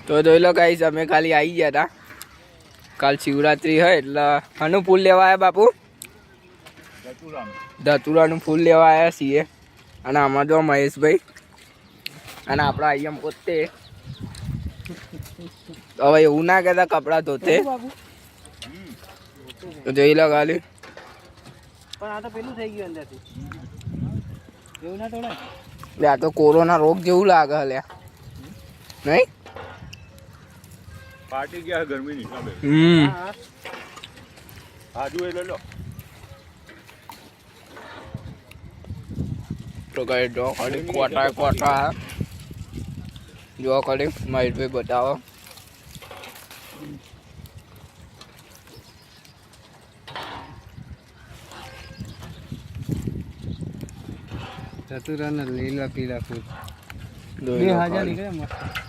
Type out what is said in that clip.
તો જોઈ લો ગાઈસ અમે ખાલી આવી ગયા હતા કાલ શિવરાત્રી હોય એટલે આનું ફૂલ લેવા આવ્યા બાપુ ધતુરાનું ફૂલ લેવા આવ્યા છીએ અને આમાં જો મહેશભાઈ અને આપણા અહીંયા પોતે હવે એવું ના કહેતા કપડાં ધોતે તો જોઈ લો ખાલી પણ આ તો પેલું થઈ ગયું અંદરથી એવું ના તોડે આ તો કોરોના રોગ જેવું લાગે હલ્યા નહીં પાર્ટી ગયા ગરમી ની આજુ એ લો તો કઈ જો ખાલી કોટા જો ખાલી મહેશભાઈ બતાવો ધતુરા ને લીલા પીલા ફૂલ 2000 નીકળે મસ્ત